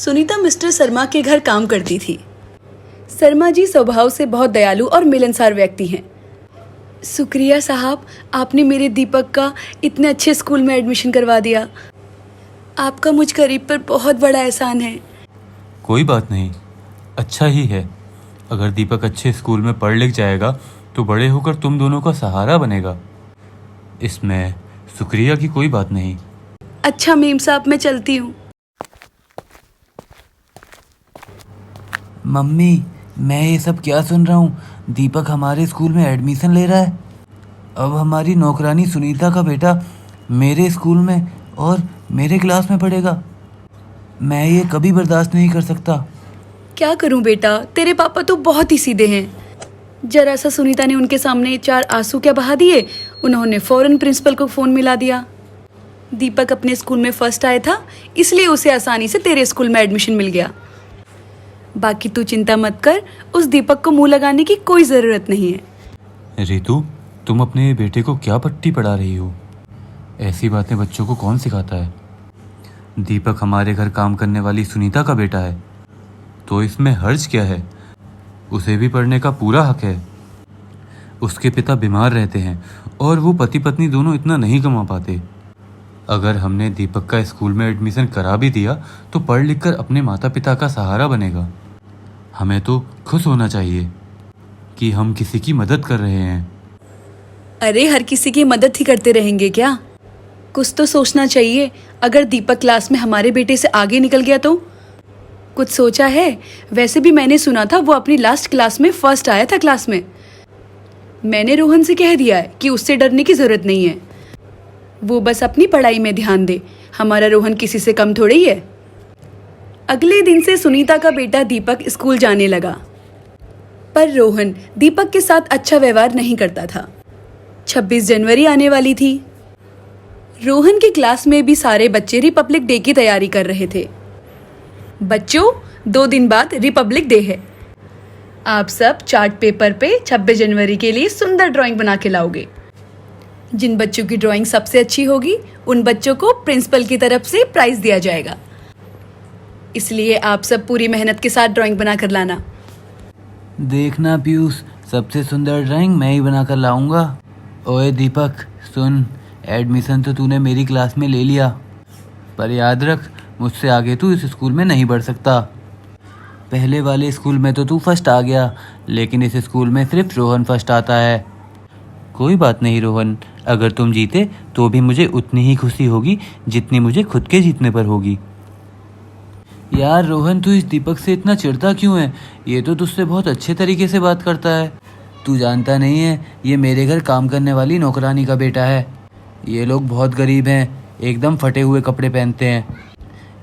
Sunita mister Sharma के घर काम करती थी। शर्मा जी स्वभाव से बहुत दयालु और मिलनसार व्यक्ति हैं। शुक्रिया साहब, आपने मेरे दीपक का इतने अच्छे स्कूल में एडमिशन करवा दिया। आपका मुझ गरीब पर बहुत बड़ा एहसान है। कोई बात नहीं, अच्छा ही है। अगर दीपक अच्छे स्कूल में पढ़ लिख जाएगा तो बड़े होकर तुम दोनों का सहारा बनेगा। इसमें शुक्रिया की कोई बात नहीं। अच्छा मीम साहब, मैं चलती हूँ। मम्मी, मैं ये सब क्या सुन रहा हूँ? दीपक हमारे स्कूल में एडमिशन ले रहा है। अब हमारी नौकरानी सुनीता का बेटा मेरे स्कूल में और मेरे क्लास में पढ़ेगा। मैं ये कभी बर्दाश्त नहीं कर सकता। क्या करूं बेटा, तेरे पापा तो बहुत ही सीधे हैं। जरा सा सुनीता ने उनके सामने 4 आंसू क्या बहा दिए, उन्होंने फौरन प्रिंसिपल को फ़ोन मिला दिया। दीपक अपने स्कूल में फर्स्ट आया था, इसलिए उसे आसानी से तेरे स्कूल में एडमिशन मिल गया। बाकी तू चिंता मत कर, उस दीपक को मुंह लगाने की कोई ज़रूरत नहीं है। रितु, तुम अपने बेटे को क्या पट्टी पढ़ा रही हो? ऐसी बातें बच्चों को कौन सिखाता है? दीपक हमारे घर काम करने वाली सुनीता का बेटा है, तो इसमें हर्ज क्या है? उसे भी पढ़ने का पूरा हक है। उसके पिता बीमार रहते हैं और वो पति पत्नी दोनों इतना नहीं कमा पाते। अगर हमने दीपक का स्कूल में एडमिशन करा भी दिया तो पढ़ लिख कर अपने माता पिता का सहारा बनेगा। हमें तो खुश होना चाहिए कि हम किसी की मदद कर रहे हैं। अरे हर किसी की मदद ही करते रहेंगे क्या? कुछ तो सोचना चाहिए। अगर दीपक क्लास में हमारे बेटे से आगे निकल गया तो? कुछ सोचा है? वैसे भी मैंने सुना था वो अपनी लास्ट क्लास में फर्स्ट आया था क्लास में। मैंने रोहन से कह दिया है कि उससे डरने की ज़रूरत नहीं है, वो बस अपनी पढ़ाई में ध्यान दे। हमारा रोहन किसी से कम थोड़ी ही है। अगले दिन से सुनीता का बेटा दीपक स्कूल जाने लगा, पर रोहन दीपक के साथ अच्छा व्यवहार नहीं करता था। 26 जनवरी आने वाली थी। रोहन की क्लास में भी सारे बच्चे रिपब्लिक डे की तैयारी कर रहे थे। बच्चों, 2 दिन बाद रिपब्लिक डे है। आप सब चार्ट पेपर पे 26 जनवरी के लिए सुंदर ड्राइंग बना के लाओगे। जिन बच्चों की ड्राइंग सबसे अच्छी होगी उन बच्चों को प्रिंसिपल की तरफ से प्राइज दिया जाएगा। इसलिए आप सब पूरी मेहनत के साथ ड्राइंग बना कर लाना। देखना पीयूष, सबसे सुंदर ड्राइंग मैं ही बना कर लाऊंगा। ओए दीपक सुन, एडमिशन तो तूने मेरी क्लास में ले लिया, पर याद रख मुझसे आगे तू इस स्कूल में नहीं बढ़ सकता। पहले वाले स्कूल में तो तू फर्स्ट आ गया, लेकिन इस स्कूल में सिर्फ रोहन फर्स्ट आता है। कोई बात नहीं रोहन, अगर तुम जीते तो भी मुझे उतनी ही खुशी होगी जितनी मुझे खुद के जीतने पर होगी। यार रोहन, तू इस दीपक से इतना चिढ़ता क्यों है? ये तो तुझसे बहुत अच्छे तरीके से बात करता है। तू जानता नहीं है, ये मेरे घर काम करने वाली नौकरानी का बेटा है। ये लोग बहुत गरीब हैं, एकदम फटे हुए कपड़े पहनते हैं,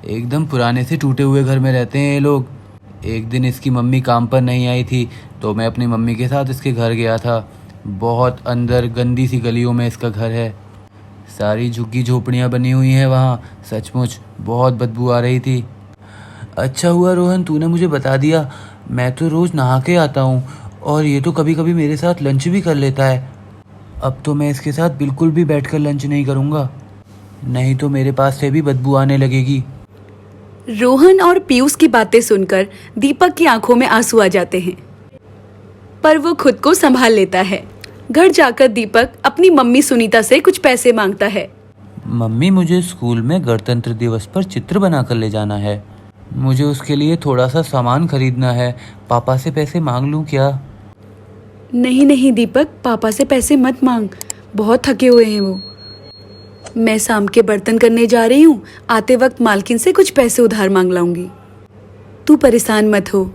एकदम पुराने से टूटे हुए घर में रहते हैं ये लोग। एक दिन इसकी मम्मी काम पर नहीं आई थी तो मैं अपनी मम्मी के साथ इसके घर गया था। बहुत अंदर गंदी सी गलियों में इसका घर है। सारी झुग्गी झोपड़ियाँ बनी हुई हैं वहाँ। सचमुच बहुत बदबू आ रही थी। अच्छा हुआ रोहन तूने मुझे बता दिया। मैं तो रोज़ नहा के आता हूँ और ये तो कभी कभी मेरे साथ लंच भी कर लेता है। अब तो मैं इसके साथ बिल्कुल भी बैठकर लंच नहीं करूँगा, नहीं तो मेरे पास से भी बदबू आने लगेगी। रोहन और पीयूष की बातें सुनकर दीपक की आंखों में आंसू आ जाते हैं, पर वो खुद को संभाल लेता है। घर जाकर दीपक अपनी मम्मी सुनीता से कुछ पैसे मांगता है। मम्मी, मुझे स्कूल में गणतंत्र दिवस पर चित्र बना कर ले जाना है। मुझे उसके लिए थोड़ा सा सामान खरीदना है। पापा से पैसे मांग लूँ क्या? नहीं नहीं दीपक, पापा से पैसे मत मांग, बहुत थके हुए हैं वो। मैं शाम के बर्तन करने जा रही हूँ, आते वक्त मालकिन से कुछ पैसे उधार मांग लाऊंगी। तू परेशान मत हो।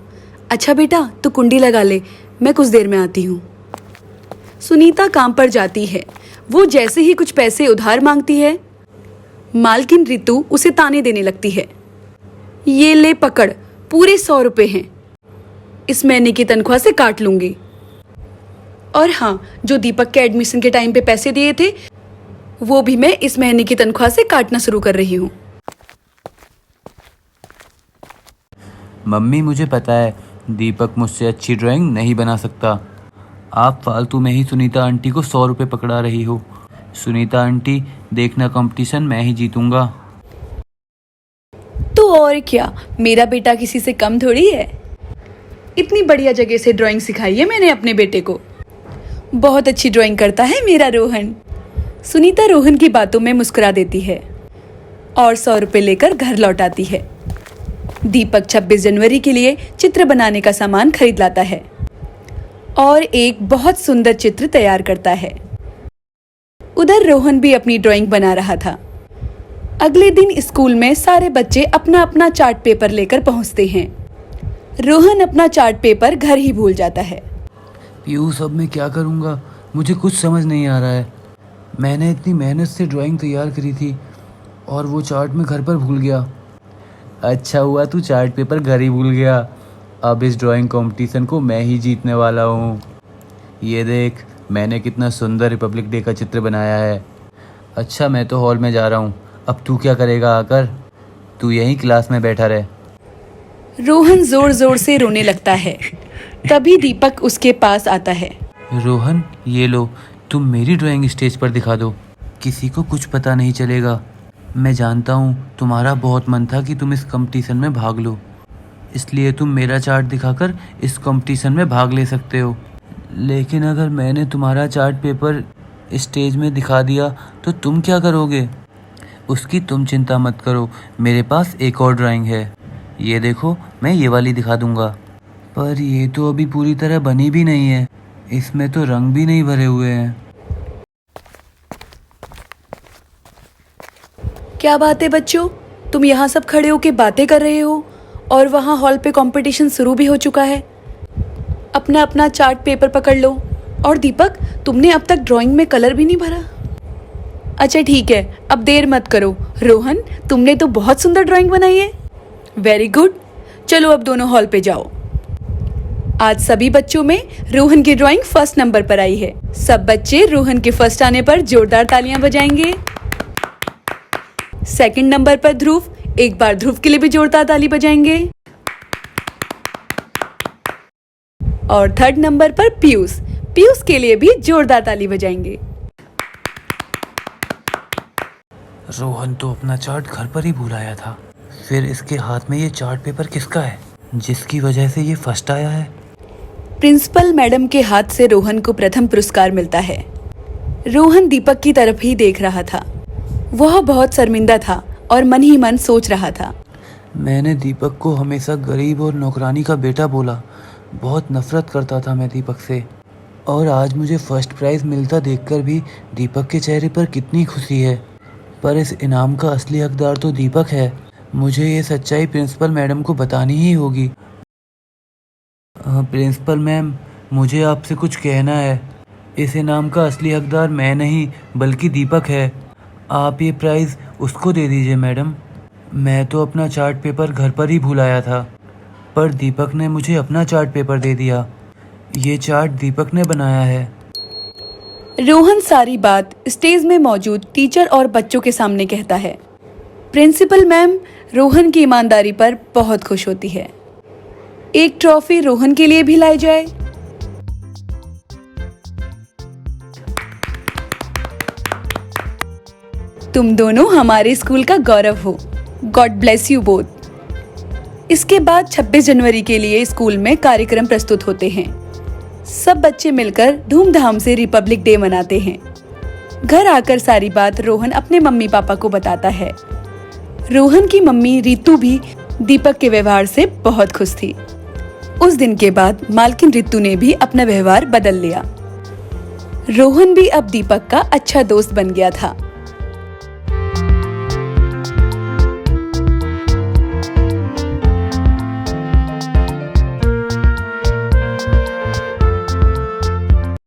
अच्छा बेटा, तू कुंडी लगा ले, मैं कुछ देर में आती हूँ। सुनीता काम पर जाती है। वो जैसे ही कुछ पैसे उधार मांगती है, मालकिन रितु उसे ताने देने लगती है। ये ले पकड़, पूरे 100 रुपए हैं, इस महीने की तनख्वाह से काट लूंगी। और हाँ, जो दीपक के एडमिशन के टाइम पे पैसे दिए थे वो भी मैं इस महीने की तनख्वाह से काटना शुरू कर रही हूँ। मम्मी, मुझे पता है दीपक मुझसे अच्छी ड्राइंग नहीं बना सकता। आप फालतू में ही सुनीता आंटी को 100 रुपये पकड़ा रही हो। सुनीता आंटी, देखना कंपटीशन मैं ही जीतूंगा। तो और क्या, मेरा बेटा किसी से कम थोड़ी है। इतनी बढ़िया जगह से ड्राइंग सिखाई है मैंने अपने बेटे को। बहुत अच्छी ड्राइंग करता है मेरा रोहन। सुनीता रोहन की बातों में मुस्कुरा देती है और 100 रुपये लेकर घर लौट आती है। दीपक 26 जनवरी के लिए चित्र बनाने का सामान खरीद लाता है और एक बहुत सुंदर चित्र तैयार करता है। उधर रोहन भी अपनी ड्राइंग बना रहा था। अगले दिन स्कूल में सारे बच्चे अपना अपना चार्ट पेपर लेकर पहुंचते हैं। रोहन अपना चार्ट पेपर घर ही भूल जाता है। पीयूष, अब मैं क्या करूँगा? मुझे कुछ समझ नहीं आ रहा है। मैंने इतनी मेहनत से ड्राइंग तैयार करी थी और वो चार्ट मैं घर पर भूल गया। अच्छा हुआ तू चार्ट पेपर घर ही भूल गया। अब इस ड्राइंग कंपटीशन को मैं ही जीतने वाला हूँ। ये देख, मैंने कितना सुंदर रिपब्लिक डे का चित्र बनाया है। अच्छा, मैं तो हॉल में जा रहा हूँ। अब तू क्या करेगा आकर? तू यहीं क्लास में बैठा रहे। रोहन जोर जोर से रोने लगता है। तभी दीपक उसके पास आता है। रोहन, ये लो, तुम मेरी ड्राइंग स्टेज पर दिखा दो। किसी को कुछ पता नहीं चलेगा। मैं जानता हूँ तुम्हारा बहुत मन था कि तुम इस कंपटीशन में भाग लो, इसलिए तुम मेरा चार्ट दिखाकर इस कंपटीशन में भाग ले सकते हो। लेकिन अगर मैंने तुम्हारा चार्ट पेपर स्टेज में दिखा दिया तो तुम क्या करोगे? उसकी तुम चिंता मत करो, मेरे पास एक और ड्राइंग है। ये देखो, मैं ये वाली दिखा दूंगा। पर ये तो अभी पूरी तरह बनी भी नहीं है। इसमें तो रंग भी नहीं भरे हुए हैं। क्या बात है बच्चों, तुम यहाँ सब खड़े होके बातें कर रहे हो और वहाँ हॉल पे कंपटीशन शुरू भी हो चुका है। अपना अपना चार्ट पेपर पकड़ लो। और दीपक, तुमने अब तक ड्राइंग में कलर भी नहीं भरा। अच्छा ठीक है, अब देर मत करो। रोहन, तुमने तो बहुत सुंदर ड्राइंग बनाई है। वेरी गुड, चलो अब दोनों हॉल पे जाओ। आज सभी बच्चों में रोहन की ड्राइंग फर्स्ट नंबर पर आई है। सब बच्चे रोहन के फर्स्ट आने पर जोरदार तालियां बजाएंगे। सेकंड नंबर पर ध्रुव, एक बार ध्रुव के लिए भी जोरदार ताली बजाएंगे। और थर्ड नंबर पर पीयूष, पीयूष के लिए भी जोरदार ताली बजाएंगे। रोहन तो अपना चार्ट घर पर ही भूल आया था। फिर इसके हाथ में ये चार्ट पेपर किसका है, जिसकी वजह से ये फर्स्ट आया है? प्रिंसिपल मैडम के हाथ से रोहन को प्रथम पुरस्कार मिलता है। रोहन दीपक की तरफ ही देख रहा था। वह बहुत शर्मिंदा था और मन ही मन सोच रहा था। मैंने दीपक को हमेशा गरीब और नौकरानी का बेटा बोला। बहुत नफरत करता था मैं दीपक से। और आज मुझे फर्स्ट प्राइज़ मिलता देखकर भी दीपक के चेहरे पर कितनी खुशी है। पर इस इनाम का असली हकदार तो दीपक है। मुझे ये सच्चाई प्रिंसिपल मैडम को बतानी ही होगी। प्रिंसिपल मैम, मुझे आपसे कुछ कहना है। इस इनाम का असली हकदार मैं नहीं बल्कि दीपक है। आप ये प्राइज़ उसको दे दीजिए मैडम। मैं तो अपना चार्ट पेपर घर पर ही भूल आया था, पर दीपक ने मुझे अपना चार्ट पेपर दे दिया। ये चार्ट दीपक ने बनाया है। रोहन सारी बात स्टेज में मौजूद टीचर और बच्चों के सामने कहता है। प्रिंसिपल मैम रोहन की ईमानदारी पर बहुत खुश होती है। एक ट्रॉफी रोहन के लिए भी लाई जाए। तुम दोनों हमारे स्कूल का गौरव हो। God bless you both. इसके बाद 26 जनवरी के लिए स्कूल में कार्यक्रम प्रस्तुत होते हैं। सब बच्चे मिलकर धूमधाम से रिपब्लिक डे मनाते हैं। घर आकर सारी बात रोहन अपने मम्मी पापा को बताता है। रोहन की मम्मी रितु भी दीपक के व्यवहार से बहुत खुश थी। उस दिन के बाद मालकिन रितु ने भी अपना व्यवहार बदल लिया। रोहन भी अब दीपक का अच्छा दोस्त बन गया था।